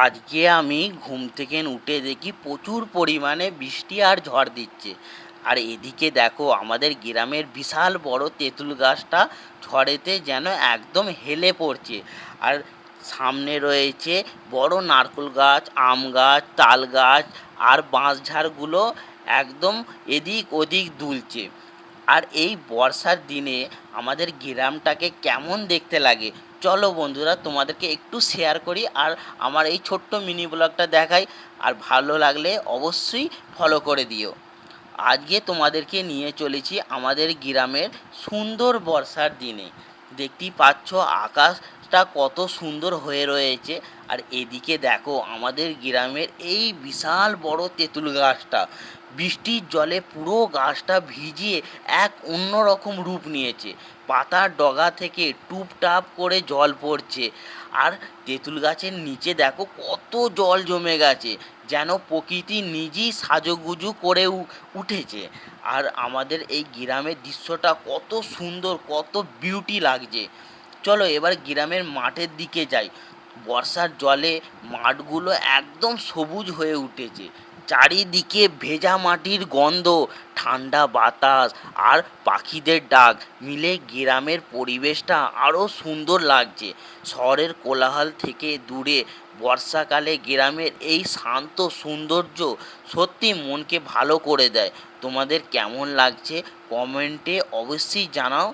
আজকে আমি ঘুম থেকে উঠে দেখি প্রচুর পরিমাণে বৃষ্টি আর ঝড় দিচ্ছে। আর এদিকে দেখো আমাদের গ্রামের বিশাল বড় তেঁতুল গাছটা ঝড়েতে যেন একদম হেলে পড়ছে। আর সামনে রয়েছে বড় নারকেল গাছ, আম গাছ, তাল গাছ আর বাঁশঝাড়গুলো একদম এদিক ওদিক দুলছে। আর এই বর্ষার দিনে আমাদের গ্রামটাকে কেমন দেখতে লাগে চলো বন্ধুরা তোমাদেরকে একটু শেয়ার করি আর আমার এই ছোট্ট মিনি ব্লগটা দেখাই। আর ভালো লাগলে অবশ্যই ফলো করে দিও। আজকে তোমাদেরকে নিয়ে চলেছি আমাদের গ্রামের সুন্দর বর্ষার দিনে। দেখতেই পাচ্ছ আকাশটা কত সুন্দর হয়ে রয়েছে। আর এদিকে দেখো আমাদের গ্রামের এই বিশাল বড় তেঁতুল গাছটা বৃষ্টির জলে পুরো গাছটা ভিজিয়ে এক অন্যরকম রূপ নিয়েছে। পাতার ডগা থেকে টুপটাপ করে জল পড়ছে। আর তেঁতুল গাছের নিচে দেখো কত জল জমে গেছে, যেন প্রকৃতি নিজেই সাজুগুজু করে উঠেছে। আর আমাদের এই গ্রামের দৃশ্যটা কত সুন্দর, কত বিউটি লাগছে। চলো এবার গ্রামের মাঠের দিকে যাই। বর্ষার জলে মাঠগুলো একদম সবুজ হয়ে উঠেছে। চারিদিকে ভেজা মাটির গন্ধ, ঠান্ডা বাতাস আর পাখিদের ডাক মিলে গ্রামের পরিবেশটা আরও সুন্দর লাগছে। শহরের কোলাহল থেকে দূরে বর্ষাকালে গ্রামের এই শান্ত সৌন্দর্য সত্যি মনকে ভালো করে দেয়। তোমাদের কেমন লাগছে কমেন্টে অবশ্যই জানাও।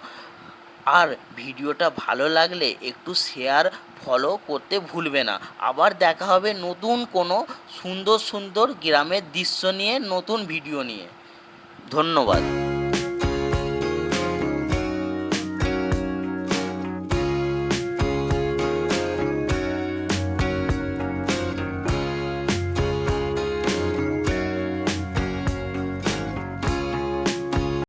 আর ভিডিওটা ভালো লাগলে একটু শেয়ার ফলো করতে ভুলবে না। আবার দেখা হবে নতুন কোনো সুন্দর সুন্দর গ্রামের দৃশ্য নিয়ে, নতুন ভিডিও নিয়ে। ধন্যবাদ।